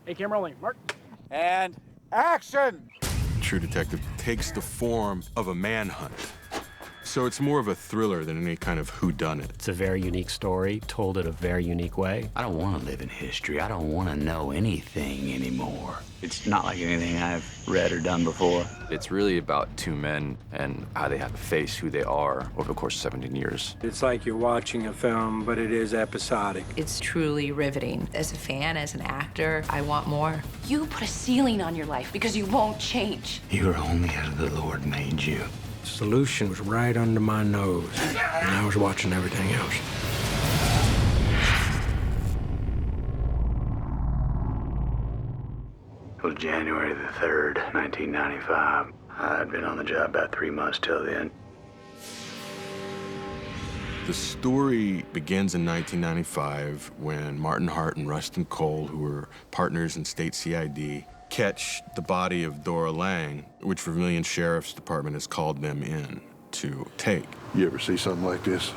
Hey, camera rolling. Mark. And action! True Detective takes the form of a manhunt. So it's more of a thriller than any kind of whodunit. It's a very unique story, told in a very unique way. I don't want to live in history. I don't want to know anything anymore. It's not like anything I've read or done before. It's really about two men and how they have to face who they are over the course of 17 years. It's like you're watching a film, but it is episodic. It's truly riveting. As a fan, as an actor, I want more. You put a ceiling on your life because you won't change. You are only as the Lord made you. Solution was right under my nose, and I was watching everything else. It was January the 3rd, 1995. I'd been on the job about 3 months till then. The story begins in 1995 when Martin Hart and Rustin Cole, who were partners in state CID, catch the body of Dora Lang, which Vermillion Sheriff's Department has called them in to take. You ever see something like this?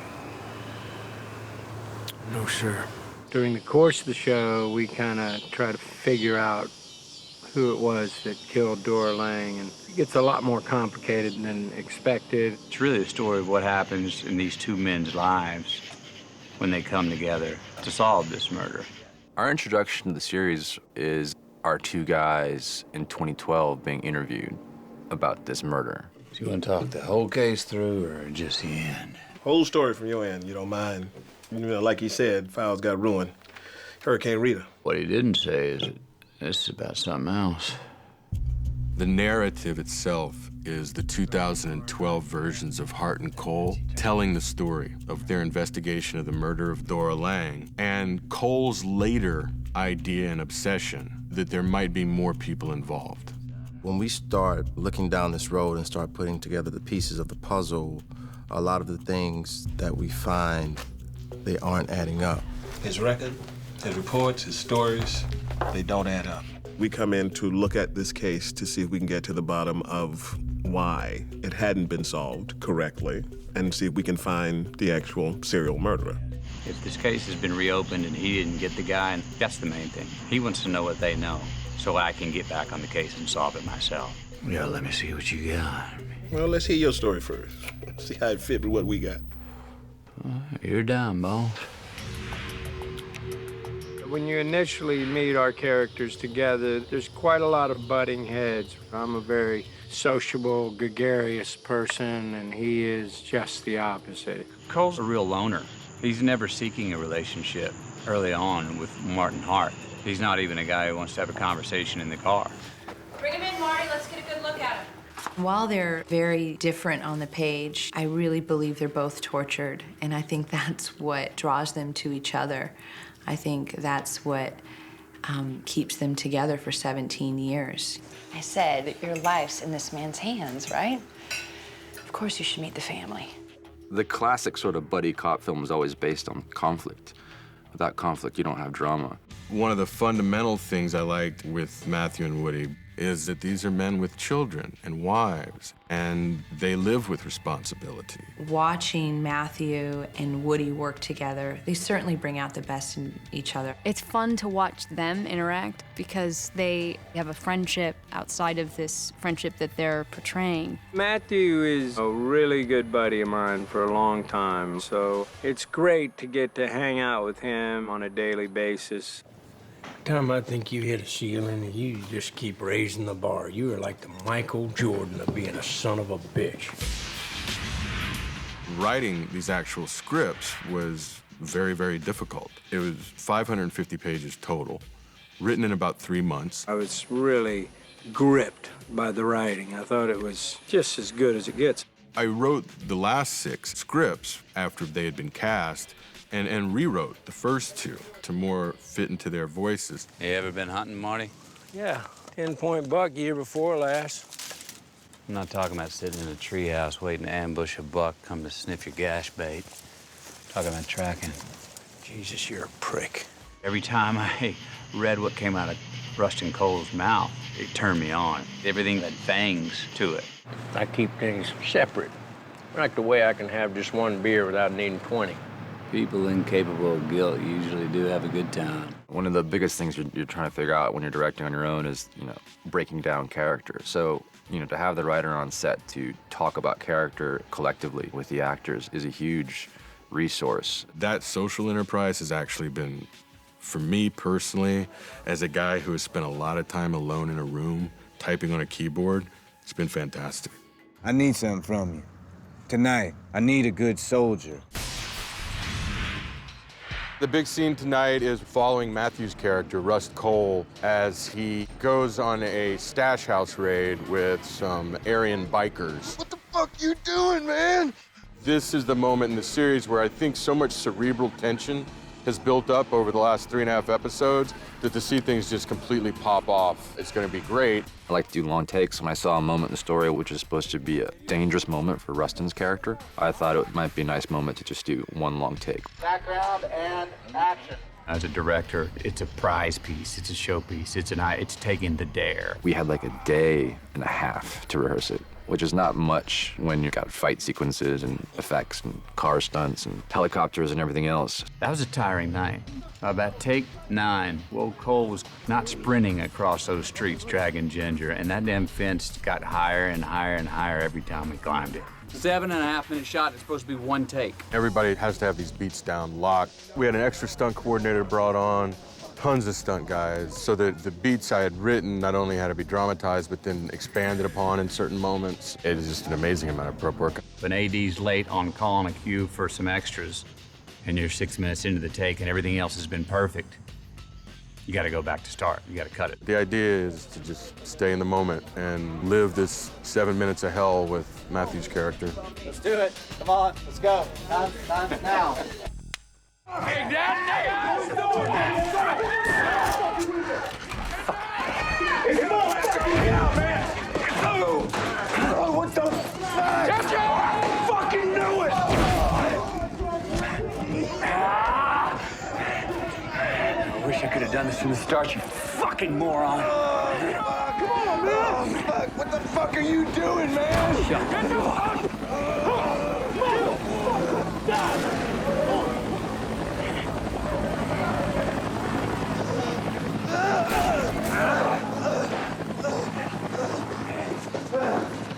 No, sir. During the course of the show, we kind of try to figure out who it was that killed Dora Lang, and it gets a lot more complicated than expected. It's really the story of what happens in these two men's lives when they come together to solve this murder. Our introduction to the series is our two guys in 2012 being interviewed about this murder. So you want to talk the whole case through or just the end? Whole story from your end, you don't mind. You know, like he said, files got ruined. Hurricane Rita. What he didn't say is that this is about something else. The narrative itself is the 2012 versions of Hart and Cole telling the story of their investigation of the murder of Dora Lang and Cole's later idea and obsession that there might be more people involved. When we start looking down this road and start putting together the pieces of the puzzle, a lot of the things that we find, they aren't adding up. His record, his reports, his stories, they don't add up. We come in to look at this case to see if we can get to the bottom of why it hadn't been solved correctly and see if we can find the actual serial murderer. If this case has been reopened and he didn't get the guy, and that's the main thing. He wants to know what they know so I can get back on the case and solve it myself. Yeah, let me see what you got. Well, let's hear your story first. See how it fit with what we got. You're down, boss. When you initially meet our characters together, there's quite a lot of butting heads. I'm a very sociable, gregarious person, and he is just the opposite. Cole's a real loner. He's never seeking a relationship early on with Martin Hart. He's not even a guy who wants to have a conversation in the car. Bring him in, Marty. Let's get a good look at him. While they're very different on the page, I really believe they're both tortured, and I think that's what draws them to each other. I think that's what keeps them together for 17 years. I said that your life's in this man's hands, right? Of course you should meet the family. The classic sort of buddy cop film is always based on conflict. Without conflict, you don't have drama. One of the fundamental things I liked with Matthew and Woody is that these are men with children and wives, and they live with responsibility. Watching Matthew and Woody work together, they certainly bring out the best in each other. It's fun to watch them interact because they have a friendship outside of this friendship that they're portraying. Matthew is a really good buddy of mine for a long time, so it's great to get to hang out with him on a daily basis. Every time I think you hit a ceiling, you just keep raising the bar. You are like the Michael Jordan of being a son of a bitch. Writing these actual scripts was very, very difficult. It was 550 pages total, written in about 3 months. I was really gripped by the writing. I thought it was just as good as it gets. I wrote the last 6 scripts after they had been cast and rewrote the first 2 to more fit into their voices. You ever been hunting, Marty? Yeah, 10-point buck year before last. I'm not talking about sitting in a treehouse waiting to ambush a buck come to sniff your gash bait. I'm talking about tracking. Jesus, you're a prick. Every time I read what came out of Rustin Cole's mouth, it turned me on. Everything had fangs to it. I keep things separate. I like the way I can have just one beer without needing 20. People incapable of guilt usually do have a good time. One of the biggest things you're trying to figure out when you're directing on your own is, breaking down character. So, to have the writer on set to talk about character collectively with the actors is a huge resource. That social enterprise has actually been, for me personally, as a guy who has spent a lot of time alone in a room typing on a keyboard, it's been fantastic. I need something from you. Tonight, I need a good soldier. The big scene tonight is following Matthew's character, Rust Cole, as he goes on a stash house raid with some Aryan bikers. What the fuck you doing, man? This is the moment in the series where I think so much cerebral tension has built up over the last 3.5 episodes that to see things just completely pop off, it's gonna be great. I like to do long takes. When I saw a moment in the story which is supposed to be a dangerous moment for Rustin's character, I thought it might be a nice moment to just do one long take. Background and action. As a director, it's a prize piece, it's a showpiece, it's taking the dare. We had like a day and a half to rehearse it, which is not much when you've got fight sequences and effects and car stunts and helicopters and everything else. That was a tiring night. About take 9, Cole was not sprinting across those streets dragging Ginger, and that damn fence got higher and higher and higher every time we climbed it. 7.5 minute shot, it's supposed to be one take. Everybody has to have these beats down locked. We had an extra stunt coordinator brought on, tons of stunt guys, so that the beats I had written not only had to be dramatized, but then expanded upon in certain moments. It is just an amazing amount of prep work. If an AD's late on calling a cue for some extras, and you're 6 minutes into the take and everything else has been perfect, you gotta go back to start, you gotta cut it. The idea is to just stay in the moment and live this 7 minutes of hell with Matthew's character. Let's do it. Come on, let's go. Time's now. Hey, Dad, nigga! Come on, get out, man! Oh, what the fuck? Ginger! I fucking knew it! I wish I could have done this from the start, you fucking moron. Come on, man! Fuck, what the fuck are you doing, man? Get the fuck!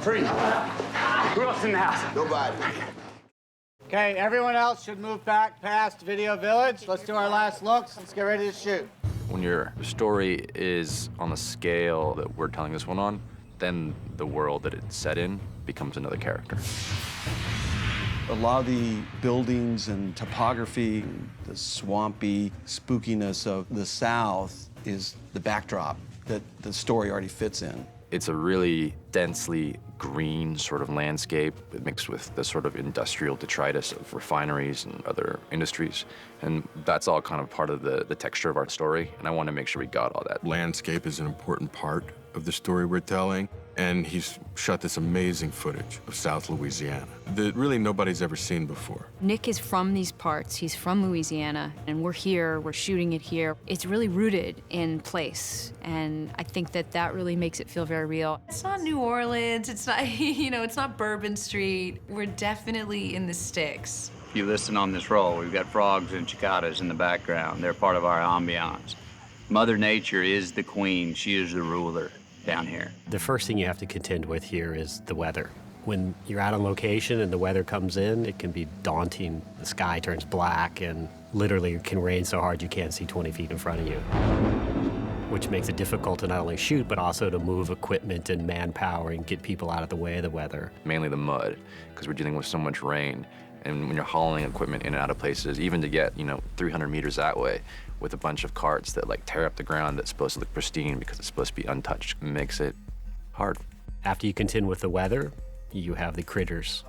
Freeze. Who else in the house? Nobody. Okay, everyone else should move back past Video Village. Let's do our last looks. Let's get ready to shoot. When your story is on the scale that we're telling this one on, then the world that it's set in becomes another character. A lot of the buildings and topography, the swampy spookiness of the South is the backdrop that the story already fits in. It's a really densely green sort of landscape mixed with the sort of industrial detritus of refineries and other industries. And that's all kind of part of the texture of our story. And I want to make sure we got all that. Landscape is an important part of the story we're telling. And he's shot this amazing footage of South Louisiana that really nobody's ever seen before. Nick is from these parts. He's from Louisiana, and we're here, we're shooting it here. It's really rooted in place, and I think that really makes it feel very real. It's not New Orleans, it's not, it's not Bourbon Street. We're definitely in the sticks. If you listen on this roll, we've got frogs and cicadas in the background. They're part of our ambiance. Mother Nature is the queen. She is the ruler down here. The first thing you have to contend with here is the weather. When you're out on location and the weather comes in, it can be daunting. The sky turns black and literally it can rain so hard you can't see 20 feet in front of you, which makes it difficult to not only shoot, but also to move equipment and manpower and get people out of the way of the weather. Mainly the mud, because we're dealing with so much rain. And when you're hauling equipment in and out of places, even to get, 300 meters that way with a bunch of carts that tear up the ground that's supposed to look pristine because it's supposed to be untouched, makes it hard. After you contend with the weather, you have the critters.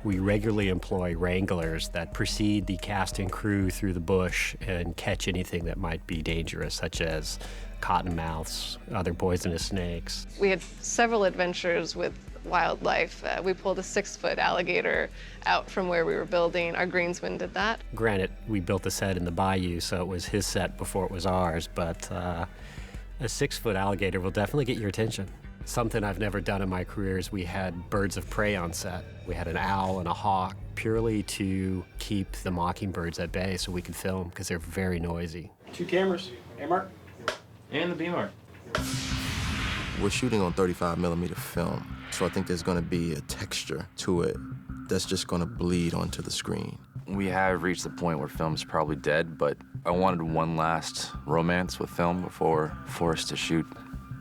We regularly employ wranglers that precede the cast and crew through the bush and catch anything that might be dangerous, such as cottonmouths, other poisonous snakes. We had several adventures with wildlife. We pulled a 6-foot alligator out from where we were building. Our greensman did that. Granted, we built the set in the bayou, so it was his set before it was ours, but a 6-foot alligator will definitely get your attention. Something I've never done in my career is we had birds of prey on set. We had an owl and a hawk purely to keep the mockingbirds at bay so we could film because they're very noisy. 2 cameras. A-Mark. And the B-Mark. We're shooting on 35mm film, so I think there's going to be a texture to it that's just going to bleed onto the screen. We have reached the point where film's probably dead, but I wanted one last romance with film before forced to shoot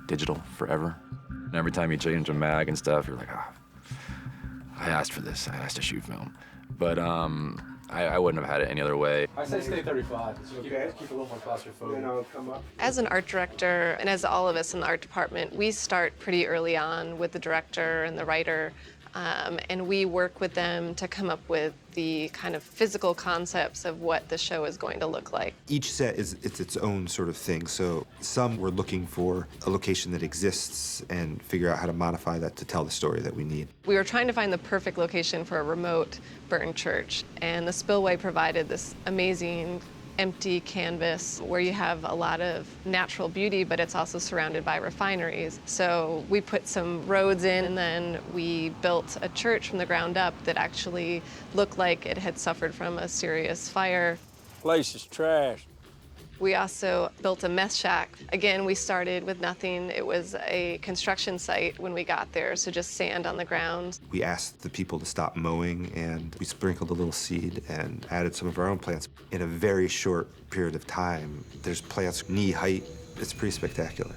digital forever. And every time you change a mag and stuff, you're like, I asked for this. I asked to shoot film. But I wouldn't have had it any other way. I say stay 35. Okay. Keep a little more claustrophobic. Then I'll come up. As an art director, and as all of us in the art department, we start pretty early on with the director and the writer, and we work with them to come up with the kind of physical concepts of what the show is going to look like. Each set is its own sort of thing, so some we're looking for a location that exists and figure out how to modify that to tell the story that we need. We were trying to find the perfect location for a remote burned church, and the spillway provided this amazing empty canvas where you have a lot of natural beauty, but it's also surrounded by refineries. So we put some roads in, and then we built a church from the ground up that actually looked like it had suffered from a serious fire. Place is trashed. We also built a meth shack. Again, we started with nothing. It was a construction site when we got there, so just sand on the ground. We asked the people to stop mowing, and we sprinkled a little seed and added some of our own plants. In a very short period of time, there's plants knee height. It's pretty spectacular.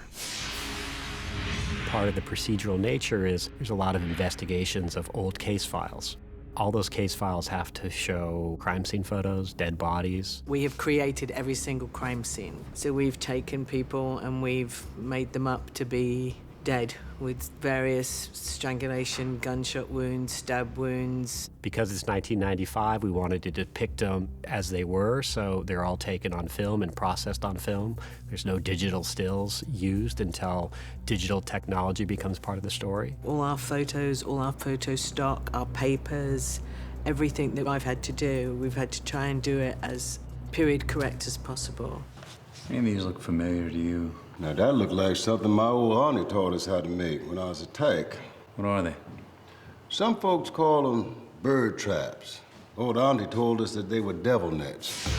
Part of the procedural nature is there's a lot of investigations of old case files. All those case files have to show crime scene photos, dead bodies. We have created every single crime scene. So we've taken people and we've made them up to be dead with various strangulation, gunshot wounds, stab wounds. Because it's 1995, we wanted to depict them as they were, so they're all taken on film and processed on film. There's no digital stills used until digital technology becomes part of the story. All our photos, all our photo stock, our papers, everything that I've had to do, we've had to try and do it as period correct as possible. Any of these look familiar to you? Now, that looked like something my old auntie taught us how to make when I was a tyke. What are they? Some folks call them bird traps. Old auntie told us that they were devil nets.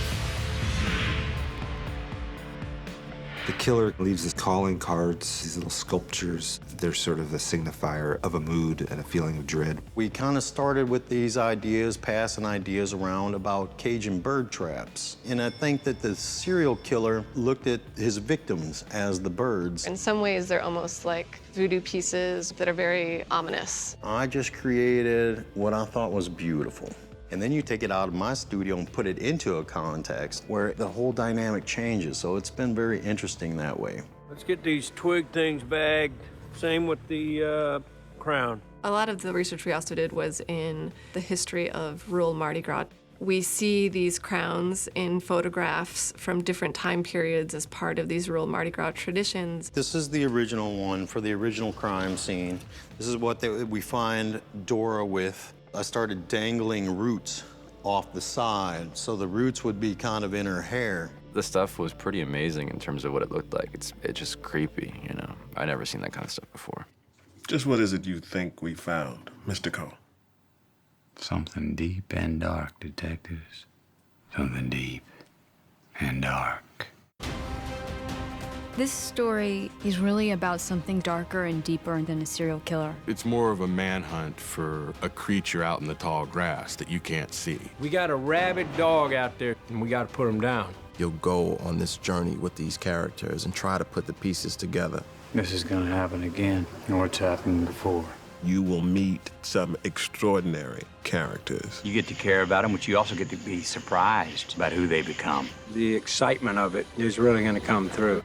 The killer leaves his calling cards, these little sculptures. They're sort of a signifier of a mood and a feeling of dread. We kind of started with these ideas, passing ideas around about Cajun bird traps. And I think that the serial killer looked at his victims as the birds. In some ways, they're almost like voodoo pieces that are very ominous. I just created what I thought was beautiful. And then you take it out of my studio and put it into a context where the whole dynamic changes. So it's been very interesting that way. Let's get these twig things bagged. Same with the crown. A lot of the research we also did was in the history of rural Mardi Gras. We see these crowns in photographs from different time periods as part of these rural Mardi Gras traditions. This is the original one for the original crime scene. This is what we find Dora with. I started dangling roots off the side, so the roots would be kind of in her hair. The stuff was pretty amazing in terms of what it looked like. It's just creepy, you know. I've never seen that kind of stuff before. Just what is it you think we found, Mr. Cole? Something deep and dark, detectives. Something deep and dark. This story is really about something darker and deeper than a serial killer. It's more of a manhunt for a creature out in the tall grass that you can't see. We got a rabid dog out there, and we got to put him down. You'll go on this journey with these characters and try to put the pieces together. This is gonna happen again, or it's happened before. You will meet some extraordinary characters. You get to care about them, but you also get to be surprised about who they become. The excitement of it is really going to come through.